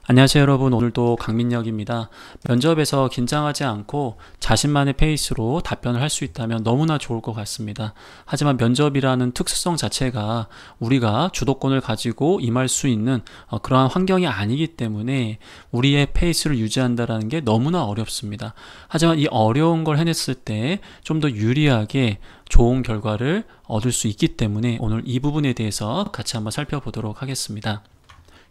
안녕하세요 여러분, 오늘도 강민혁입니다. 면접에서 긴장하지 않고 자신만의 페이스로 답변을 할 수 있다면 너무나 좋을 것 같습니다. 하지만 면접이라는 특수성 자체가 우리가 주도권을 가지고 임할 수 있는 그러한 환경이 아니기 때문에 우리의 페이스를 유지한다는 게 너무나 어렵습니다. 하지만 이 어려운 걸 해냈을 때 좀 더 유리하게 좋은 결과를 얻을 수 있기 때문에 오늘 이 부분에 대해서 같이 한번 살펴보도록 하겠습니다.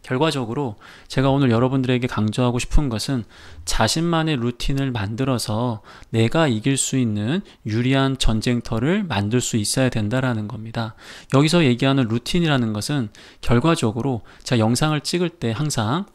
결과적으로 제가 오늘 여러분들에게 강조하고 싶은 것은 자신만의 루틴을 만들어서 내가 이길 수 있는 유리한 전쟁터를 만들 수 있어야 된다라는 겁니다. 여기서 얘기하는 루틴이라는 것은 결과적으로 제가 영상을 찍을 때 항상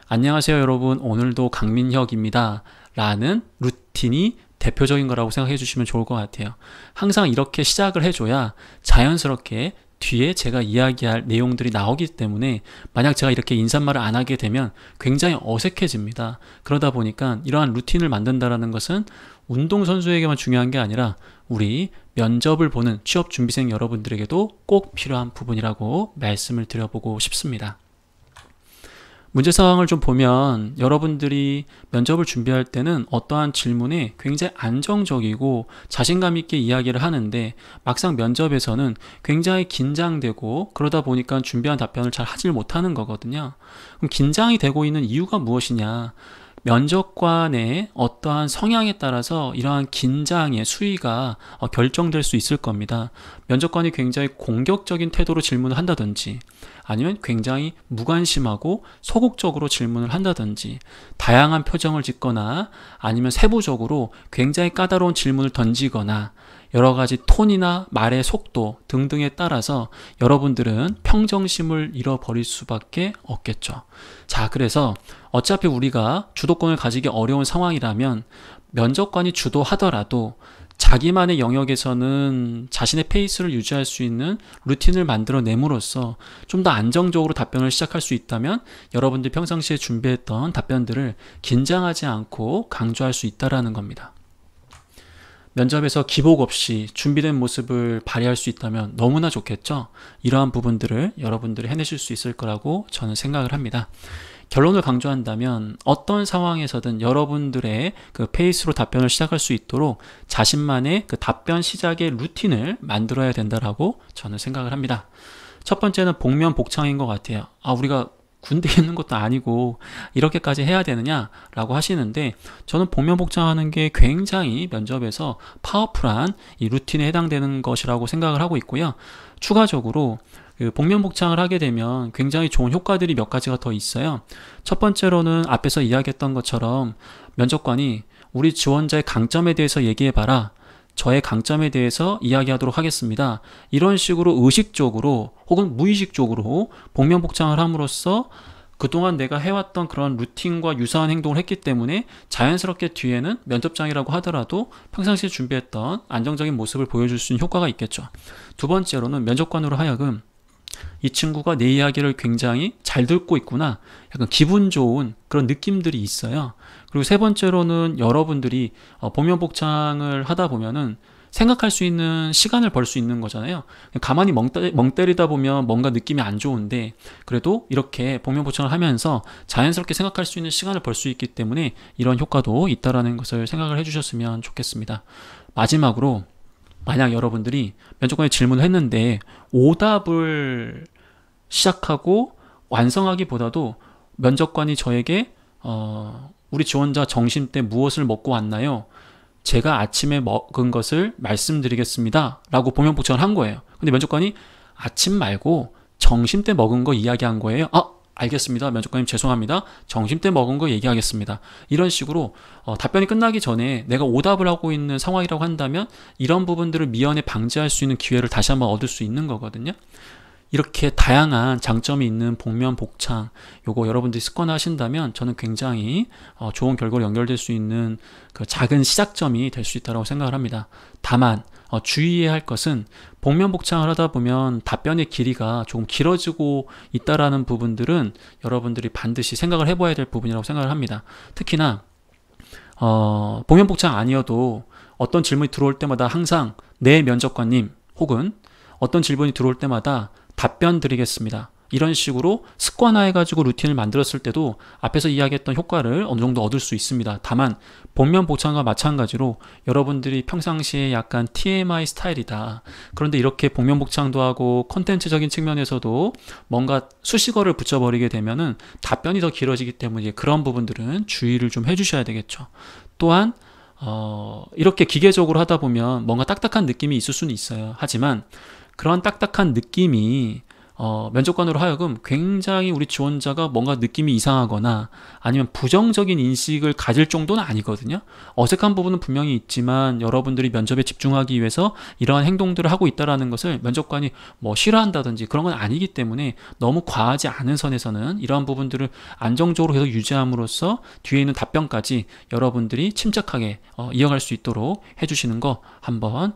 안녕하세요 여러분, 오늘도 강민혁입니다 라는 루틴이 대표적인 거라고 생각해 주시면 좋을 것 같아요. 항상 이렇게 시작을 해줘야 자연스럽게 뒤에 제가 이야기할 내용들이 나오기 때문에 만약 제가 이렇게 인사말을 안 하게 되면 굉장히 어색해집니다. 그러다 보니까 이러한 루틴을 만든다는 것은 운동선수에게만 중요한 게 아니라 우리 면접을 보는 취업준비생 여러분들에게도 꼭 필요한 부분이라고 말씀을 드려보고 싶습니다. 문제사항을 좀 보면 여러분들이 면접을 준비할 때는 어떠한 질문에 굉장히 안정적이고 자신감 있게 이야기를 하는데 막상 면접에서는 굉장히 긴장되고 그러다 보니까 준비한 답변을 잘 하질 못하는 거거든요. 그럼 긴장이 되고 있는 이유가 무엇이냐? 면접관의 어떠한 성향에 따라서 이러한 긴장의 수위가 결정될 수 있을 겁니다. 면접관이 굉장히 공격적인 태도로 질문을 한다든지 아니면 굉장히 무관심하고 소극적으로 질문을 한다든지 다양한 표정을 짓거나 아니면 세부적으로 굉장히 까다로운 질문을 던지거나 여러 가지 톤이나 말의 속도 등등에 따라서 여러분들은 평정심을 잃어버릴 수밖에 없겠죠. 자, 그래서 어차피 우리가 주도권을 가지기 어려운 상황이라면 면접관이 주도하더라도 자기만의 영역에서는 자신의 페이스를 유지할 수 있는 루틴을 만들어냄으로써 좀 더 안정적으로 답변을 시작할 수 있다면 여러분들이 평상시에 준비했던 답변들을 긴장하지 않고 강조할 수 있다는 겁니다. 면접에서 기복 없이 준비된 모습을 발휘할 수 있다면 너무나 좋겠죠. 이러한 부분들을 여러분들이 해내실 수 있을 거라고 저는 생각을 합니다. 결론을 강조한다면 어떤 상황에서든 여러분들의 그 페이스로 답변을 시작할 수 있도록 자신만의 그 답변 시작의 루틴을 만들어야 된다라고 저는 생각을 합니다. 첫 번째는 복면복창인 것 같아요. 우리가 군대에 있는 것도 아니고 이렇게까지 해야 되느냐라고 하시는데 저는 복면복창하는 게 굉장히 면접에서 파워풀한 이 루틴에 해당되는 것이라고 생각을 하고 있고요. 추가적으로 복면복창을 하게 되면 굉장히 좋은 효과들이 몇 가지가 더 있어요. 첫 번째로는 앞에서 이야기했던 것처럼 면접관이 우리 지원자의 강점에 대해서 얘기해봐라, 저의 강점에 대해서 이야기하도록 하겠습니다, 이런 식으로 의식적으로 혹은 무의식적으로 복면복창을 함으로써 그동안 내가 해왔던 그런 루틴과 유사한 행동을 했기 때문에 자연스럽게 뒤에는 면접장이라고 하더라도 평상시에 준비했던 안정적인 모습을 보여줄 수 있는 효과가 있겠죠. 두 번째로는 면접관으로 하여금 이 친구가 내 이야기를 굉장히 잘 듣고 있구나, 약간 기분 좋은 그런 느낌들이 있어요. 그리고 세 번째로는 여러분들이 복면복창을 하다 보면은 생각할 수 있는 시간을 벌 수 있는 거잖아요. 가만히 멍 때리다 보면 뭔가 느낌이 안 좋은데 그래도 이렇게 복면복창을 하면서 자연스럽게 생각할 수 있는 시간을 벌 수 있기 때문에 이런 효과도 있다라는 것을 생각을 해주셨으면 좋겠습니다. 마지막으로 만약 여러분들이 면접관에 질문을 했는데 오답을 시작하고 완성하기보다도 면접관이 저에게 우리 지원자 점심 때 무엇을 먹고 왔나요? 제가 아침에 먹은 것을 말씀드리겠습니다 라고 복면복창을 한 거예요. 근데 면접관이 아침 말고 점심 때 먹은 거 이야기한 거예요. 알겠습니다. 면접관님 죄송합니다. 점심 때 먹은 거 얘기하겠습니다. 이런 식으로 답변이 끝나기 전에 내가 오답을 하고 있는 상황이라고 한다면 이런 부분들을 미연에 방지할 수 있는 기회를 다시 한번 얻을 수 있는 거거든요. 이렇게 다양한 장점이 있는 복면복창, 요거 여러분들이 습관화하신다면 저는 굉장히 좋은 결과로 연결될 수 있는 그 작은 시작점이 될 수 있다고 생각을 합니다. 다만 주의해야 할 것은 복면복창을 하다 보면 답변의 길이가 조금 길어지고 있다라는 부분들은 여러분들이 반드시 생각을 해봐야 될 부분이라고 생각을 합니다. 특히나 복면복창 아니어도 어떤 질문이 들어올 때마다 항상 네 면접관님 혹은 어떤 질문이 들어올 때마다 답변 드리겠습니다, 이런 식으로 습관화해가지고 루틴을 만들었을 때도 앞에서 이야기했던 효과를 어느 정도 얻을 수 있습니다. 다만 복면 복창과 마찬가지로 여러분들이 평상시에 약간 TMI 스타일이다. 그런데 이렇게 복면 복창도 하고 콘텐츠적인 측면에서도 뭔가 수식어를 붙여버리게 되면은 답변이 더 길어지기 때문에 그런 부분들은 주의를 좀 해주셔야 되겠죠. 또한 이렇게 기계적으로 하다 보면 뭔가 딱딱한 느낌이 있을 수는 있어요. 하지만 그런 딱딱한 느낌이 면접관으로 하여금 굉장히 우리 지원자가 뭔가 느낌이 이상하거나 아니면 부정적인 인식을 가질 정도는 아니거든요. 어색한 부분은 분명히 있지만 여러분들이 면접에 집중하기 위해서 이러한 행동들을 하고 있다는 것을 면접관이 뭐 싫어한다든지 그런 건 아니기 때문에 너무 과하지 않은 선에서는 이러한 부분들을 안정적으로 계속 유지함으로써 뒤에 있는 답변까지 여러분들이 침착하게 이어갈 수 있도록 해주시는 거 한번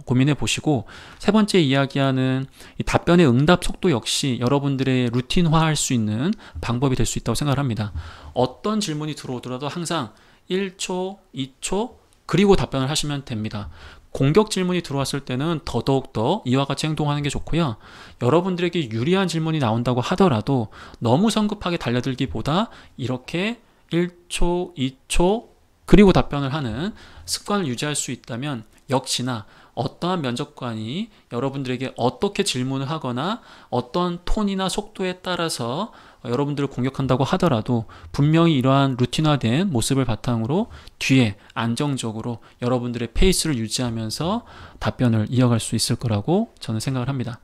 고민해 보시고, 세 번째 이야기하는 이 답변의 응답 속도 역시 여러분들의 루틴화할 수 있는 방법이 될 수 있다고 생각을 합니다. 어떤 질문이 들어오더라도 항상 1초, 2초 그리고 답변을 하시면 됩니다. 공격 질문이 들어왔을 때는 더더욱더 이와 같이 행동하는 게 좋고요. 여러분들에게 유리한 질문이 나온다고 하더라도 너무 성급하게 달려들기보다 이렇게 1초, 2초 그리고 답변을 하는 습관을 유지할 수 있다면 역시나 어떠한 면접관이 여러분들에게 어떻게 질문을 하거나 어떤 톤이나 속도에 따라서 여러분들을 공격한다고 하더라도 분명히 이러한 루틴화된 모습을 바탕으로 뒤에 안정적으로 여러분들의 페이스를 유지하면서 답변을 이어갈 수 있을 거라고 저는 생각을 합니다.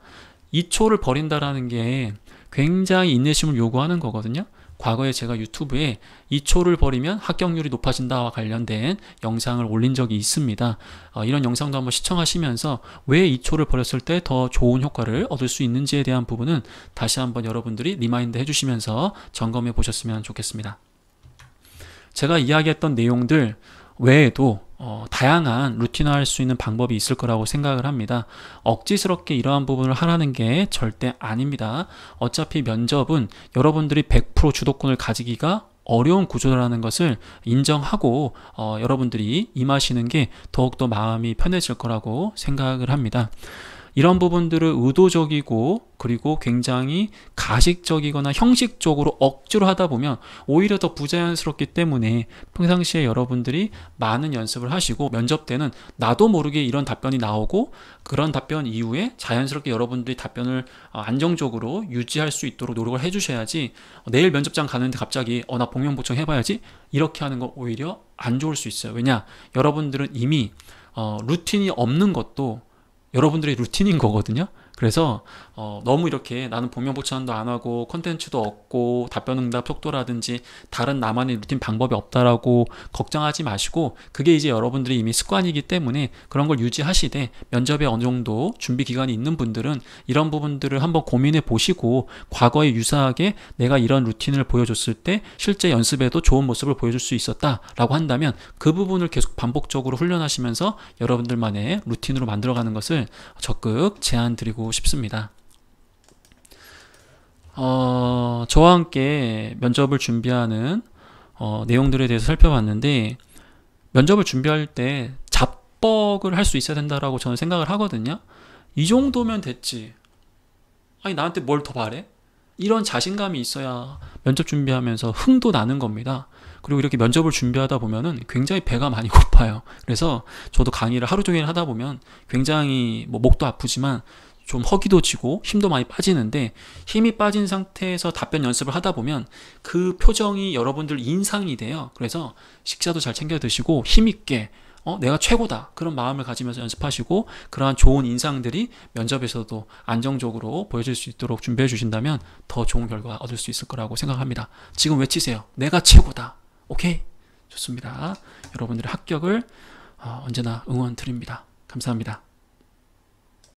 2초를 버린다라는 게 굉장히 인내심을 요구하는 거거든요. 과거에 제가 유튜브에 2초를 버리면 합격률이 높아진다와 관련된 영상을 올린 적이 있습니다. 이런 영상도 한번 시청하시면서 왜 2초를 버렸을 때 더 좋은 효과를 얻을 수 있는지에 대한 부분은 다시 한번 여러분들이 리마인드 해주시면서 점검해 보셨으면 좋겠습니다. 제가 이야기했던 내용들 외에도 다양한 루틴화할 수 있는 방법이 있을 거라고 생각을 합니다. 억지스럽게 이러한 부분을 하라는 게 절대 아닙니다. 어차피 면접은 여러분들이 100% 주도권을 가지기가 어려운 구조라는 것을 인정하고 여러분들이 임하시는 게 더욱더 마음이 편해질 거라고 생각을 합니다. 이런 부분들을 의도적이고 그리고 굉장히 가식적이거나 형식적으로 억지로 하다 보면 오히려 더 부자연스럽기 때문에 평상시에 여러분들이 많은 연습을 하시고 면접 때는 나도 모르게 이런 답변이 나오고 그런 답변 이후에 자연스럽게 여러분들이 답변을 안정적으로 유지할 수 있도록 노력을 해주셔야지, 내일 면접장 가는데 갑자기 나 복면복창 해봐야지 이렇게 하는 거 오히려 안 좋을 수 있어요. 왜냐? 여러분들은 이미 루틴이 없는 것도 여러분들의 루틴인 거거든요. 그래서 너무 이렇게 나는 복면복창도 안 하고 컨텐츠도 없고 답변 응답 속도라든지 다른 나만의 루틴 방법이 없다라고 걱정하지 마시고, 그게 이제 여러분들이 이미 습관이기 때문에 그런 걸 유지하시되 면접에 어느 정도 준비 기간이 있는 분들은 이런 부분들을 한번 고민해 보시고 과거에 유사하게 내가 이런 루틴을 보여줬을 때 실제 연습에도 좋은 모습을 보여줄 수 있었다라고 한다면 그 부분을 계속 반복적으로 훈련하시면서 여러분들만의 루틴으로 만들어가는 것을 적극 제안 드리고 싶습니다. 저와 함께 면접을 준비하는 내용들에 대해서 살펴봤는데, 면접을 준비할 때 잡벅을 할 수 있어야 된다라고 저는 생각을 하거든요. 이 정도면 됐지, 아니 나한테 뭘 더 바래? 이런 자신감이 있어야 면접 준비하면서 흥도 나는 겁니다. 그리고 이렇게 면접을 준비하다 보면은 굉장히 배가 많이 고파요. 그래서 저도 강의를 하루 종일 하다 보면 굉장히 목도 아프지만 좀 허기도 지고 힘도 많이 빠지는데, 힘이 빠진 상태에서 답변 연습을 하다 보면 그 표정이 여러분들 인상이 돼요. 그래서 식사도 잘 챙겨 드시고 힘있게 내가 최고다 그런 마음을 가지면서 연습하시고, 그러한 좋은 인상들이 면접에서도 안정적으로 보여질 수 있도록 준비해 주신다면 더 좋은 결과 얻을 수 있을 거라고 생각합니다. 지금 외치세요. 내가 최고다. 오케이? 좋습니다. 여러분들의 합격을 언제나 응원 드립니다. 감사합니다.